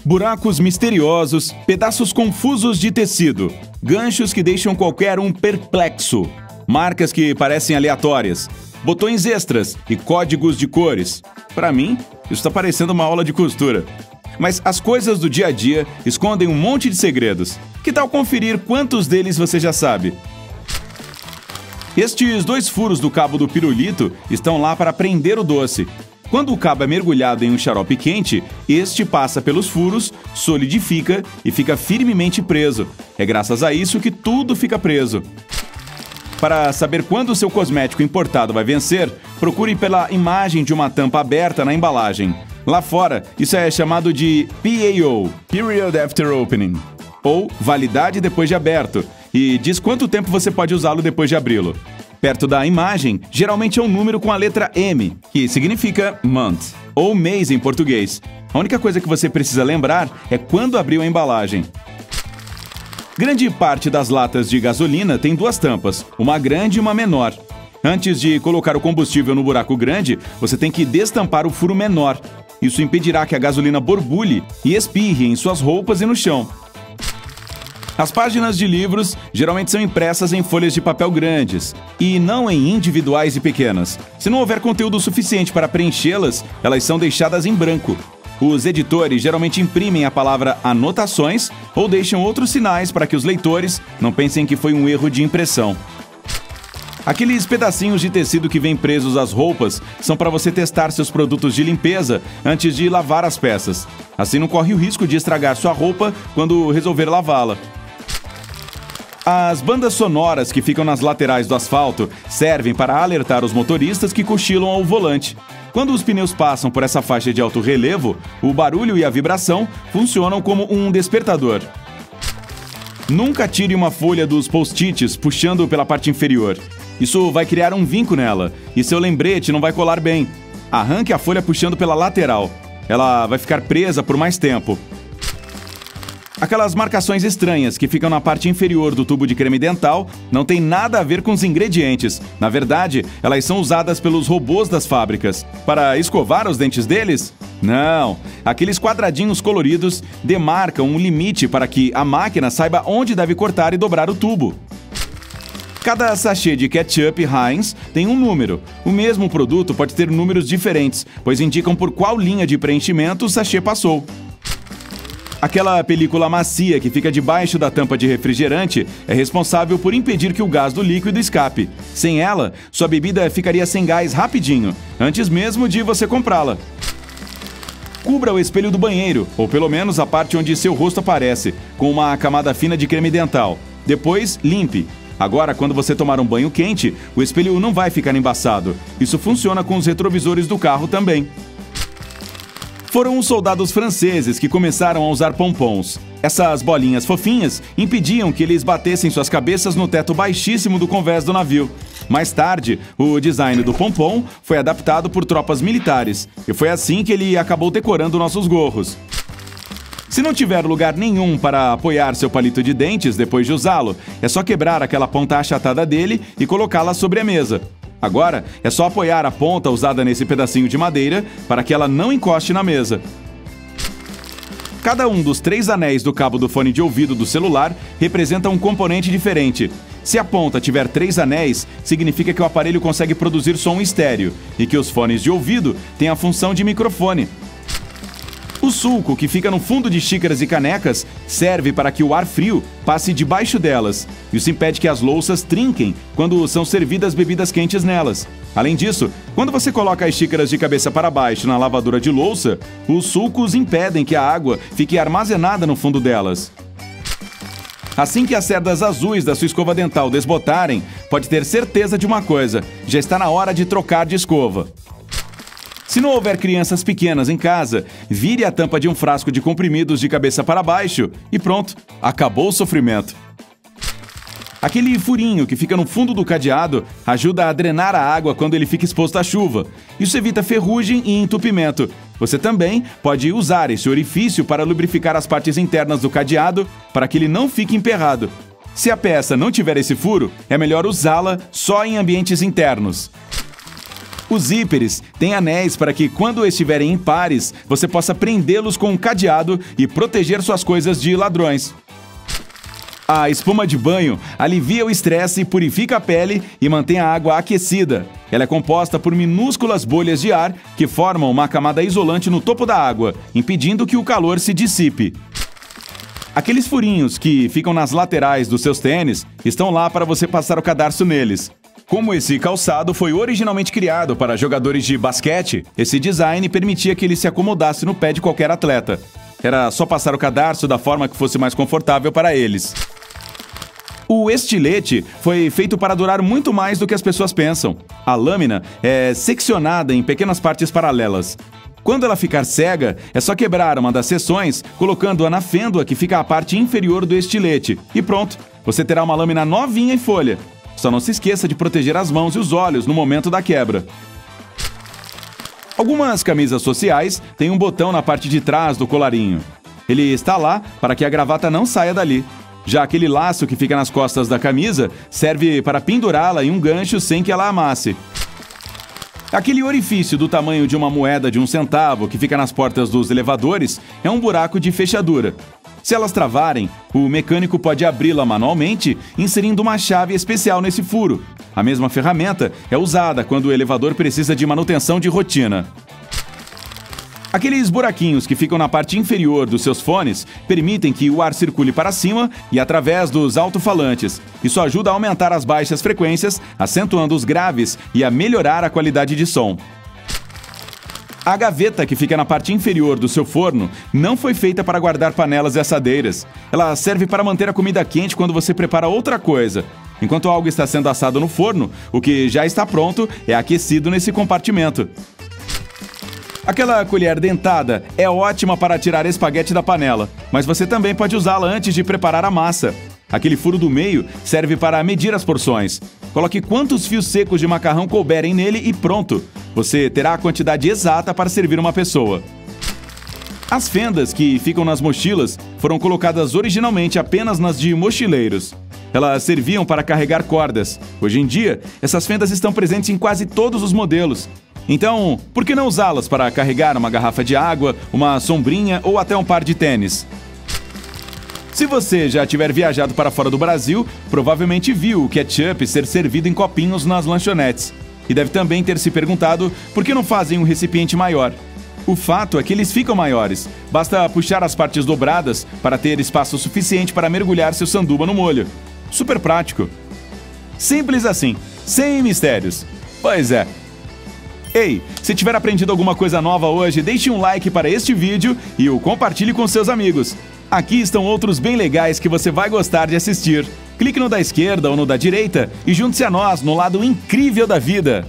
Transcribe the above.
Buracos misteriosos, pedaços confusos de tecido, ganchos que deixam qualquer um perplexo, marcas que parecem aleatórias, botões extras e códigos de cores. Para mim, isso está parecendo uma aula de costura. Mas as coisas do dia a dia escondem um monte de segredos. Que tal conferir quantos deles você já sabe? Estes 2 furos do cabo do pirulito estão lá para prender o doce. Quando o cabo é mergulhado em um xarope quente, este passa pelos furos, solidifica e fica firmemente preso. É graças a isso que tudo fica preso. Para saber quando o seu cosmético importado vai vencer, procure pela imagem de uma tampa aberta na embalagem. Lá fora, isso é chamado de PAO, Period After Opening, ou validade depois de aberto, e diz quanto tempo você pode usá-lo depois de abri-lo. Perto da imagem, geralmente é um número com a letra M, que significa month, ou mês em português. A única coisa que você precisa lembrar é quando abriu a embalagem. Grande parte das latas de gasolina tem 2 tampas, uma grande e uma menor. Antes de colocar o combustível no buraco grande, você tem que destampar o furo menor. Isso impedirá que a gasolina borbulhe e espirre em suas roupas e no chão. As páginas de livros geralmente são impressas em folhas de papel grandes e não em individuais e pequenas. Se não houver conteúdo suficiente para preenchê-las, elas são deixadas em branco. Os editores geralmente imprimem a palavra anotações ou deixam outros sinais para que os leitores não pensem que foi um erro de impressão. Aqueles pedacinhos de tecido que vêm presos às roupas são para você testar seus produtos de limpeza antes de lavar as peças. Assim não corre o risco de estragar sua roupa quando resolver lavá-la. As bandas sonoras que ficam nas laterais do asfalto servem para alertar os motoristas que cochilam ao volante. Quando os pneus passam por essa faixa de alto relevo, o barulho e a vibração funcionam como um despertador. Nunca tire uma folha dos post-its puxando pela parte inferior. Isso vai criar um vinco nela, e seu lembrete não vai colar bem. Arranque a folha puxando pela lateral. Ela vai ficar presa por mais tempo. Aquelas marcações estranhas que ficam na parte inferior do tubo de creme dental não tem nada a ver com os ingredientes. Na verdade, elas são usadas pelos robôs das fábricas. Para escovar os dentes deles? Não. Aqueles quadradinhos coloridos demarcam um limite para que a máquina saiba onde deve cortar e dobrar o tubo. Cada sachê de ketchup Heinz tem um número. O mesmo produto pode ter números diferentes, pois indicam por qual linha de preenchimento o sachê passou. Aquela película macia que fica debaixo da tampa de refrigerante é responsável por impedir que o gás do líquido escape. Sem ela, sua bebida ficaria sem gás rapidinho, antes mesmo de você comprá-la. Cubra o espelho do banheiro, ou pelo menos a parte onde seu rosto aparece, com uma camada fina de creme dental. Depois, limpe. Agora, quando você tomar um banho quente, o espelho não vai ficar embaçado. Isso funciona com os retrovisores do carro também. Foram os soldados franceses que começaram a usar pompons. Essas bolinhas fofinhas impediam que eles batessem suas cabeças no teto baixíssimo do convés do navio. Mais tarde, o design do pompom foi adaptado por tropas militares, e foi assim que ele acabou decorando nossos gorros. Se não tiver lugar nenhum para apoiar seu palito de dentes depois de usá-lo, é só quebrar aquela ponta achatada dele e colocá-la sobre a mesa. Agora, é só apoiar a ponta usada nesse pedacinho de madeira para que ela não encoste na mesa. Cada um dos 3 anéis do cabo do fone de ouvido do celular representa um componente diferente. Se a ponta tiver 3 anéis, significa que o aparelho consegue produzir som estéreo e que os fones de ouvido têm a função de microfone. O sulco, que fica no fundo de xícaras e canecas, serve para que o ar frio passe debaixo delas. Isso impede que as louças trinquem quando são servidas bebidas quentes nelas. Além disso, quando você coloca as xícaras de cabeça para baixo na lavadora de louça, os sulcos impedem que a água fique armazenada no fundo delas. Assim que as cerdas azuis da sua escova dental desbotarem, pode ter certeza de uma coisa: já está na hora de trocar de escova. Se não houver crianças pequenas em casa, vire a tampa de um frasco de comprimidos de cabeça para baixo e pronto, acabou o sofrimento. Aquele furinho que fica no fundo do cadeado ajuda a drenar a água quando ele fica exposto à chuva. Isso evita ferrugem e entupimento. Você também pode usar esse orifício para lubrificar as partes internas do cadeado para que ele não fique emperrado. Se a peça não tiver esse furo, é melhor usá-la só em ambientes internos. Os zíperes têm anéis para que, quando estiverem em pares, você possa prendê-los com um cadeado e proteger suas coisas de ladrões. A espuma de banho alivia o estresse, purifica a pele e mantém a água aquecida. Ela é composta por minúsculas bolhas de ar que formam uma camada isolante no topo da água, impedindo que o calor se dissipe. Aqueles furinhos que ficam nas laterais dos seus tênis estão lá para você passar o cadarço neles. Como esse calçado foi originalmente criado para jogadores de basquete, esse design permitia que ele se acomodasse no pé de qualquer atleta. Era só passar o cadarço da forma que fosse mais confortável para eles. O estilete foi feito para durar muito mais do que as pessoas pensam. A lâmina é seccionada em pequenas partes paralelas. Quando ela ficar cega, é só quebrar uma das seções, colocando-a na fêndua que fica a parte inferior do estilete. E pronto, você terá uma lâmina novinha em folha. Só não se esqueça de proteger as mãos e os olhos no momento da quebra. Algumas camisas sociais têm um botão na parte de trás do colarinho. Ele está lá para que a gravata não saia dali. Já aquele laço que fica nas costas da camisa serve para pendurá-la em um gancho sem que ela amasse. Aquele orifício do tamanho de uma moeda de 1 centavo que fica nas portas dos elevadores é um buraco de fechadura. Se elas travarem, o mecânico pode abri-la manualmente, inserindo uma chave especial nesse furo. A mesma ferramenta é usada quando o elevador precisa de manutenção de rotina. Aqueles buraquinhos que ficam na parte inferior dos seus fones permitem que o ar circule para cima e através dos alto-falantes. Isso ajuda a aumentar as baixas frequências, acentuando os graves e a melhorar a qualidade de som. A gaveta que fica na parte inferior do seu forno não foi feita para guardar panelas e assadeiras. Ela serve para manter a comida quente quando você prepara outra coisa. Enquanto algo está sendo assado no forno, o que já está pronto é aquecido nesse compartimento. Aquela colher dentada é ótima para tirar espaguete da panela, mas você também pode usá-la antes de preparar a massa. Aquele furo do meio serve para medir as porções. Coloque quantos fios secos de macarrão couberem nele e pronto! Você terá a quantidade exata para servir uma pessoa. As fendas que ficam nas mochilas foram colocadas originalmente apenas nas de mochileiros. Elas serviam para carregar cordas. Hoje em dia, essas fendas estão presentes em quase todos os modelos. Então, por que não usá-las para carregar uma garrafa de água, uma sombrinha ou até um par de tênis? Se você já tiver viajado para fora do Brasil, provavelmente viu o ketchup ser servido em copinhos nas lanchonetes. E deve também ter se perguntado por que não fazem um recipiente maior. O fato é que eles ficam maiores. Basta puxar as partes dobradas para ter espaço suficiente para mergulhar seu sanduba no molho. Super prático. Simples assim, sem mistérios. Pois é. Ei, se tiver aprendido alguma coisa nova hoje, deixe um like para este vídeo e o compartilhe com seus amigos. Aqui estão outros bem legais que você vai gostar de assistir. Clique no da esquerda ou no da direita e junte-se a nós no lado incrível da vida.